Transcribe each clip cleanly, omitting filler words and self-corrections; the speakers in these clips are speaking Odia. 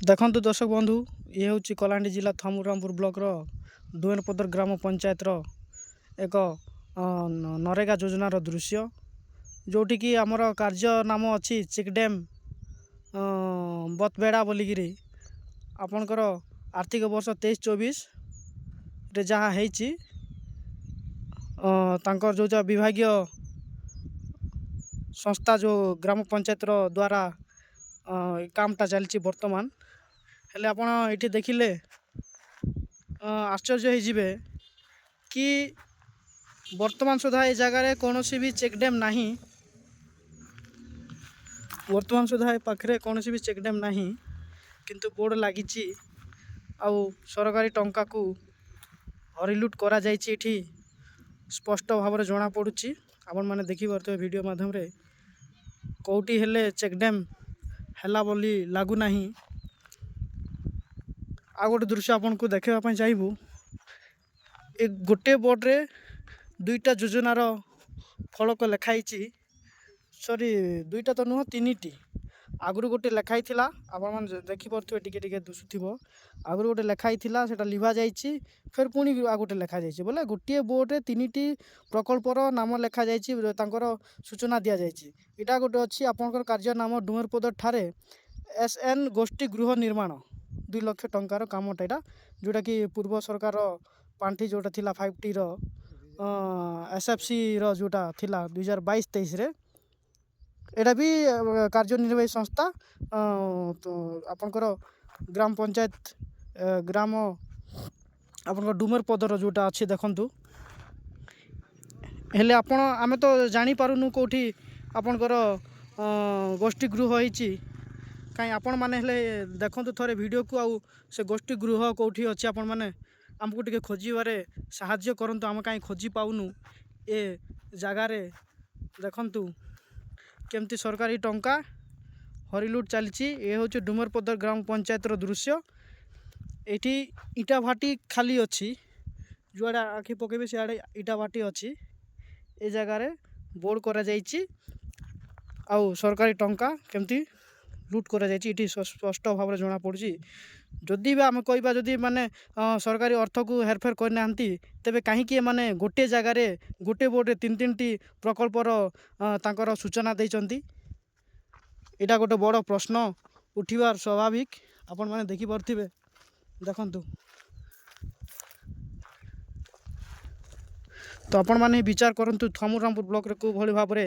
ଦେଖନ୍ତୁ ଦର୍ଶକ ବନ୍ଧୁ, ଇଏ ହେଉଛି କଳାହାଣ୍ଡି ଜିଲ୍ଲା ଥାମୁରାମପୁର ବ୍ଲକର ଦୁଏନପଦର ଗ୍ରାମ ପଞ୍ଚାୟତର ଏକ ନରେଗା ଯୋଜନାର ଦୃଶ୍ୟ, ଯେଉଁଠିକି ଆମର କାର୍ଯ୍ୟ ନାମ ଅଛି ଚେକ୍ ଡ୍ୟାମ୍ ବତବେଡ଼ା ବୋଲିକିରି। ଆପଣଙ୍କର ଆର୍ଥିକ ବର୍ଷ 23-24ରେ ଯାହା ହେଇଛି, ତାଙ୍କର ଯେଉଁ ବିଭାଗୀୟ ସଂସ୍ଥା ଯେଉଁ ଗ୍ରାମ ପଞ୍ଚାୟତର ଦ୍ୱାରା କାମଟା ଚାଲିଛି ବର୍ତ୍ତମାନ। ହେଲେ ଆପଣ ଏଠି ଦେଖିଲେ ଆଶ୍ଚର୍ଯ୍ୟ ହେଇଯିବେ କି ବର୍ତ୍ତମାନ ସୁଦ୍ଧା ଏ ଜାଗାରେ କୌଣସି ବି ଚେକ୍ ଡ୍ୟାମ୍ ନାହିଁ। ବର୍ତ୍ତମାନ ସୁଦ୍ଧା ଏ ପାଖରେ କୌଣସି ବି ଚେକ୍ ଡ୍ୟାମ୍ ନାହିଁ, କିନ୍ତୁ ବୋର୍ଡ଼ ଲାଗିଛି ଆଉ ସରକାରୀ ଟଙ୍କାକୁ ହରିଲୁଟ୍ କରାଯାଇଛି। ଏଠି ସ୍ପଷ୍ଟ ଭାବରେ ଜଣାପଡ଼ୁଛି, ଆପଣମାନେ ଦେଖିପାରୁଥିବେ ଭିଡ଼ିଓ ମାଧ୍ୟମରେ। କେଉଁଠି ହେଲେ ଚେକ୍ ଡ୍ୟାମ୍ ହେଲା ବୋଲି ଲାଗୁନାହିଁ। ଆଉ ଗୋଟେ ଦୃଶ୍ୟ ଆପଣଙ୍କୁ ଦେଖାଇବା ପାଇଁ ଚାହିଁବୁ, ଏ ଗୋଟିଏ ବୋର୍ଡ଼ରେ ଦୁଇଟା ଯୋଜନାର ଫଳକ ଲେଖା ହେଇଛି। ସରି, ଦୁଇଟା ତ ନୁହଁ, ତିନିଟି। ଆଗରୁ ଗୋଟେ ଲେଖା ହେଇଥିଲା, ଆପଣମାନେ ଦେଖିପାରୁଥିବେ, ଟିକେ ଟିକେ ଦିଶୁଥିବ। ଆଗରୁ ଗୋଟେ ଲେଖା ହେଇଥିଲା, ସେଇଟା ଲିଭା ଯାଇଛି। ଫେର୍ ପୁଣି ଆଉ ଗୋଟେ ଲେଖାଯାଇଛି, ବୋଲେ ଗୋଟିଏ ବୋର୍ଡ଼ରେ ତିନିଟି ପ୍ରକଳ୍ପର ନାମ ଲେଖାଯାଇଛି, ତାଙ୍କର ସୂଚନା ଦିଆଯାଇଛି। ଏଇଟା ଗୋଟେ ଅଛି ଆପଣଙ୍କର କାର୍ଯ୍ୟ ନାମ ଡୁମେରପଦ ଠାରେ SN ଗୋଷ୍ଠୀ ଗୃହ ନିର୍ମାଣ 2 ଲକ୍ଷ ଟଙ୍କାର କାମଟା, ଏଇଟା ଯେଉଁଟାକି ପୂର୍ବ ସରକାର ପାଣ୍ଠି ଯେଉଁଟା ଥିଲା 5Tର SFCର ଯେଉଁଟା ଥିଲା 2022-23ରେ। ଏଇଟା ବି କାର୍ଯ୍ୟନିର୍ବାହୀ ସଂସ୍ଥା ଆପଣଙ୍କର ଗ୍ରାମ ପଞ୍ଚାୟତ ଗ୍ରାମ ଆପଣଙ୍କର ଡୁମେରପଦର ଯେଉଁଟା ଅଛି ଦେଖନ୍ତୁ। ହେଲେ ଆମେ ତ ଜାଣିପାରୁନୁ କେଉଁଠି ଆପଣଙ୍କର ଗୋଷ୍ଠୀ ଗୃହ ହେଇଛି। କାହିଁ ଆପଣମାନେ ହେଲେ ଦେଖନ୍ତୁ ଥରେ ଭିଡ଼ିଓକୁ, ଆଉ ସେ ଗୋଷ୍ଠୀ ଗୃହ କେଉଁଠି ଅଛି ଆପଣମାନେ ଆମକୁ ଟିକେ ଖୋଜିବାରେ ସାହାଯ୍ୟ କରନ୍ତୁ। ଆମେ କାହିଁ ଖୋଜି ପାଉନୁ ଏ ଜାଗାରେ। ଦେଖନ୍ତୁ କେମିତି ସରକାରୀ ଟଙ୍କା ହରିଲୁଟ୍ ଚାଲିଛି। ଏ ହେଉଛି ଡୁମେରପଦର ଗ୍ରାମ ପଞ୍ଚାୟତର ଦୃଶ୍ୟ। ଏଇଠି ଇଟା ଭାଟି ଖାଲି ଅଛି, ଯୁଆଡ଼େ ଆଖି ପକାଇବେ ସିଆଡ଼େ ଇଟା ଭାଟି ଅଛି। ଏ ଜାଗାରେ ବୋର୍ଡ଼ କରାଯାଇଛି ଆଉ ସରକାରୀ ଟଙ୍କା କେମିତି ଲୁଟ୍ କରାଯାଇଛି ଏଠି ସ୍ପଷ୍ଟ ଭାବରେ ଜଣାପଡ଼ୁଛି। ଯଦି ବି ଆମେ କହିବା, ଯଦି ମାନେ ସରକାରୀ ଅର୍ଥକୁ ହେରଫେର କରିନାହାନ୍ତି, ତେବେ କାହିଁକି ଏମାନେ ଗୋଟିଏ ଜାଗାରେ ଗୋଟିଏ ବୋର୍ଡ଼ରେ 3-3ଟି ପ୍ରକଳ୍ପର ତାଙ୍କର ସୂଚନା ଦେଇଛନ୍ତି? ଏଇଟା ଗୋଟେ ବଡ଼ ପ୍ରଶ୍ନ ଉଠିବାର ସ୍ୱାଭାବିକ। ଆପଣମାନେ ଦେଖିପାରୁଥିବେ, ଦେଖନ୍ତୁ। ତ ଆପଣମାନେ ବିଚାର କରନ୍ତୁ, ଥାମୁରାମପୁର ବ୍ଲକରେ କେଉଁଭଳି ଭାବରେ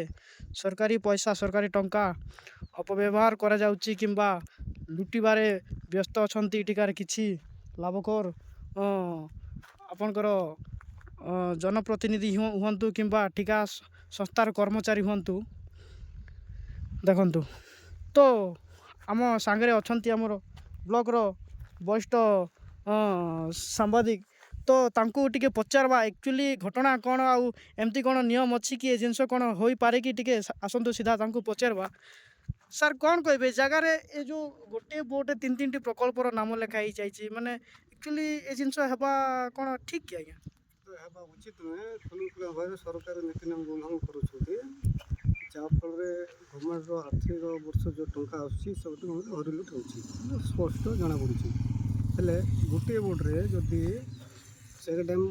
ସରକାରୀ ପଇସା, ସରକାରୀ ଟଙ୍କା ଅପବ୍ୟବହାର କରାଯାଉଛି କିମ୍ବା ଲୁଟିବାରେ ବ୍ୟସ୍ତ ଅଛନ୍ତି ଏଠିକାର କିଛି ଲାଭକର ଆପଣଙ୍କର ଜନପ୍ରତିନିଧି ହୁଅନ୍ତୁ କିମ୍ବା ଠିକା ସଂସ୍ଥାର କର୍ମଚାରୀ ହୁଅନ୍ତୁ। ଦେଖନ୍ତୁ, ତ ଆମ ସାଙ୍ଗରେ ଅଛନ୍ତି ଆମର ବ୍ଲକର ବରିଷ୍ଠ ସାମ୍ବାଦିକ। ତ ତାଙ୍କୁ ଟିକେ ପଚାରବା ଆକ୍ଚୁଆଲି ଘଟଣା କ'ଣ, ଆଉ ଏମିତି କ'ଣ ନିୟମ ଅଛି କି, ଏ ଜିନିଷ କ'ଣ ହୋଇପାରେ କି? ଟିକେ ଆସନ୍ତୁ ସିଧା ତାଙ୍କୁ ପଚାରବା। ସାର୍, କ'ଣ କହିବେ ଜାଗାରେ ଏ ଯେଉଁ ଗୋଟିଏ ବୋର୍ଡ଼ରେ 3-3ଟି ପ୍ରକଳ୍ପର ନାମ ଲେଖା ହେଇଯାଇଛି, ମାନେ ଆକ୍ଚୁଆଲି ଏ ଜିନିଷ ହେବା କ'ଣ ଠିକ୍ କି ଆଜ୍ଞା? ହେବା ଉଚିତ ନୁହେଁ। ଖୁଲୁଖୁଲା ଭାବରେ ସରକାର ନୀତି ନିୟମ ଉଲ୍ଲଂଘନ କରୁଛନ୍ତି, ଯାହାଫଳରେ ଗଭର୍ଣ୍ଣମେଣ୍ଟର ଆର୍ଥିକ ବର୍ଷ ଯେଉଁ ଟଙ୍କା ଆସୁଛି ସବୁଠୁ ହରିଲୁଟ୍ ହେଉଛି, ସ୍ପଷ୍ଟ ଜଣାପଡ଼ୁଛି। ହେଲେ ଗୋଟିଏ ବୋର୍ଡ଼ରେ ଯଦି ଚେକ୍ ଡ୍ୟାମ୍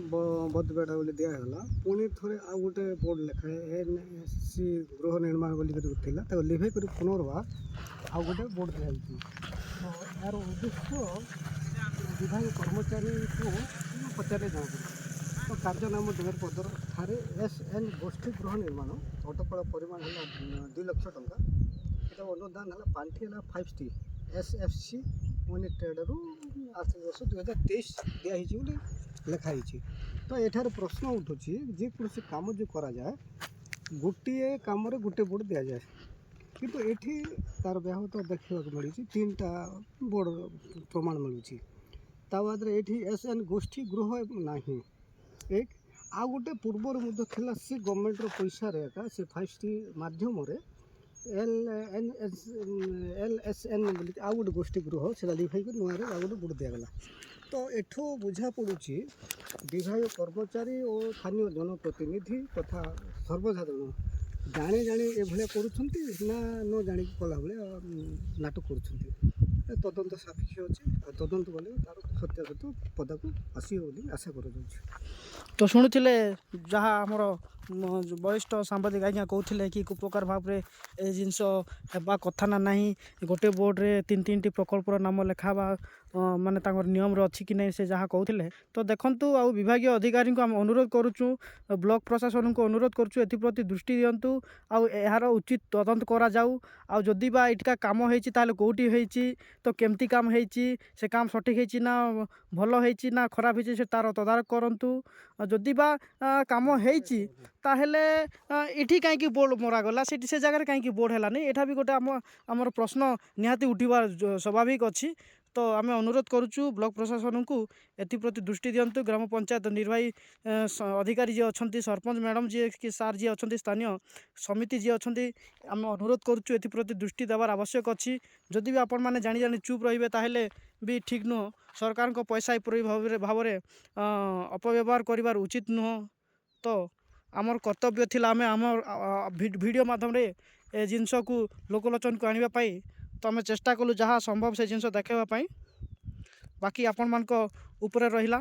ବତବେଡ଼ା ବୋଲି ଦିଆହେଲା, ପୁଣି ଥରେ ଆଉ ଗୋଟେ ବୋର୍ଡ଼ ଲେଖାଏ NSC ଗୃହ ନିର୍ମାଣ ବୋଲିକରି ଥିଲା, ତାକୁ ଲିଭେଇ କରି ପୁନର୍ବାର ଆଉ ଗୋଟେ ବୋର୍ଡ଼ ଦିଆହେଇଛି। ତ ଏହାର ଉଦ୍ଦେଶ୍ୟ ବିଭାଗୀୟ କର୍ମଚାରୀଙ୍କୁ ପଚାରିଲେ ଜଣାପଡ଼ିଛି। ତ କାର୍ଯ୍ୟ ନାମ ଡୁମେରପଦର ଠାରେ SN ଗୋଷ୍ଠୀ ଗୃହ ନିର୍ମାଣ, ଅଟକଳ ପରିମାଣ ହେଲା 2 ଲକ୍ଷ ଟଙ୍କା। ଏଟା ଅନୁଦାନ ହେଲା, ପାଣ୍ଠି ହେଲା 5T SFC ୟୁନିଟେଡ଼ରୁ ଆର୍ଥିକ ବର୍ଷ 2023 ଦିଆହେଇଛି ବୋଲି ଲେଖା ହେଇଛି। ତ ଏଠାରେ ପ୍ରଶ୍ନ ଉଠୁଛି, ଯେକୌଣସି କାମ ଯେଉଁ କରାଯାଏ, ଗୋଟିଏ କାମରେ ଗୋଟିଏ ବୋର୍ଡ଼ ଦିଆଯାଏ, କିନ୍ତୁ ଏଠି ତା'ର ବ୍ୟାହତ ଦେଖିବାକୁ ମିଳିଛି 3ଟା ବୋର୍ଡ଼ ପ୍ରମାଣ ମିଳୁଛି। ତା ବାଦରେ ଏଠି SN ଗୋଷ୍ଠୀ ଗୃହ ନାହିଁ। ଆଉ ଗୋଟେ ପୂର୍ବରୁ ମଧ୍ୟ ଥିଲା, ସେ ଗଭର୍ଣ୍ଣମେଣ୍ଟର ପଇସାରେ ଏକା ସେ 5T ମାଧ୍ୟମରେ LSN ବୋଲି ଆଉ ଗୋଟେ ଗୋଷ୍ଠୀ ଗୃହ ସେଟା ଲିଭେଇକି ନୂଆରେ ଆଉ ଗୋଟେ ବୋର୍ଡ଼ ଦିଆଗଲା। ତ ଏଠୁ ବୁଝାପଡ଼ୁଛି ବିଭାଗୀୟ କର୍ମଚାରୀ ଓ ସ୍ଥାନୀୟ ଜନପ୍ରତିନିଧି ତଥା ସର୍ବସାଧାରଣ ଜାଣି ଏଭଳିଆ କରୁଛନ୍ତି ନା ନ ଜାଣିକି କଲା ଭଳିଆ ନାଟକ କରୁଛନ୍ତି। ତଦନ୍ତ ସାପେକ୍ଷ ଅଛି ଆଉ ତଦନ୍ତ କଲେ ତାର ସତ୍ୟାସତ୍ୟ ପଦାକୁ ଆସିବ ବୋଲି ଆଶା କରାଯାଉଛି। ତ ଶୁଣୁଥିଲେ ଯାହା ଆମର ବରିଷ୍ଠ ସାମ୍ବାଦିକ ଆଜ୍ଞା କହୁଥିଲେ କି ଉପକାର ଭାବରେ ଏ ଜିନିଷ ହେବା କଥା ନା ନାହିଁ, ଗୋଟେ ବୋର୍ଡ଼ରେ 3-3ଟି ପ୍ରକଳ୍ପର ନାମ ଲେଖା ହେବା ମାନେ ତାଙ୍କର ନିୟମରେ ଅଛି କି ନାହିଁ ସେ ଯାହା କହୁଥିଲେ। ତ ଦେଖନ୍ତୁ ଆଉ ବିଭାଗୀୟ ଅଧିକାରୀଙ୍କୁ ଆମେ ଅନୁରୋଧ କରୁଛୁ, ବ୍ଲକ ପ୍ରଶାସନକୁ ଅନୁରୋଧ କରୁଛୁ ଏଥିପ୍ରତି ଦୃଷ୍ଟି ଦିଅନ୍ତୁ ଆଉ ଏହାର ଉଚିତ ତଦନ୍ତ କରାଯାଉ। ଆଉ ଯଦି ବା ଏଠିକା କାମ ହେଇଛି ତାହେଲେ କେଉଁଠି ହେଇଛି, ତ କେମିତି କାମ ହେଇଛି, ସେ କାମ ସଠିକ୍ ହେଇଛି ନା ଭଲ ହେଇଛି ନା ଖରାପ ହେଇଛି, ସେ ତା'ର ତଦାରଖ କରନ୍ତୁ। ଯଦି ବା କାମ ହେଇଛି ତାହେଲେ ଏଠି କାହିଁକି ବୋର୍ଡ଼ ମରାଗଲା, ସେଠି ସେ ଜାଗାରେ କାହିଁକି ବୋର୍ଡ଼ ହେଲାନି, ଏଇଟା ବି ଗୋଟେ ଆମର ପ୍ରଶ୍ନ ନିହାତି ଉଠିବା ସ୍ୱାଭାବିକ ଅଛି। ତ ଆମେ ଅନୁରୋଧ କରୁଛୁ ବ୍ଲକ ପ୍ରଶାସନକୁ ଏଥିପ୍ରତି ଦୃଷ୍ଟି ଦିଅନ୍ତୁ। ଗ୍ରାମ ପଞ୍ଚାୟତ ନିର୍ବାହୀ ଅଧିକାରୀ ଯିଏ ଅଛନ୍ତି, ସରପଞ୍ଚ ମ୍ୟାଡ଼ାମ୍ ଯିଏ କି ସାର୍ ଯିଏ ଅଛନ୍ତି, ସ୍ଥାନୀୟ ସମିତି ଯିଏ ଅଛନ୍ତି, ଆମେ ଅନୁରୋଧ କରୁଛୁ ଏଥିପ୍ରତି ଦୃଷ୍ଟି ଦେବାର ଆବଶ୍ୟକ ଅଛି। ଯଦି ବି ଆପଣମାନେ ଜାଣି ଚୁପ୍ ରହିବେ ତାହେଲେ ବି ଠିକ୍ ନୁହଁ। ସରକାରଙ୍କ ପଇସା ଏପରି ଭାବରେ ଅପବ୍ୟବହାର କରିବାର ଉଚିତ ନୁହଁ। ତ ଆମର କର୍ତ୍ତବ୍ୟ ଥିଲା ଆମେ ଆମର ଭିଡ଼ିଓ ମାଧ୍ୟମରେ ଏ ଜିନିଷକୁ ଲୋକଲୋଚନକୁ ଆଣିବା ପାଇଁ ତ ଆମେ ଚେଷ୍ଟା କଲୁ ଯାହା ସମ୍ଭବ ସେ ଜିନିଷ ଦେଖାଇବା ପାଇଁ। ବାକି ଆପଣମାନଙ୍କ ଉପରେ ରହିଲା।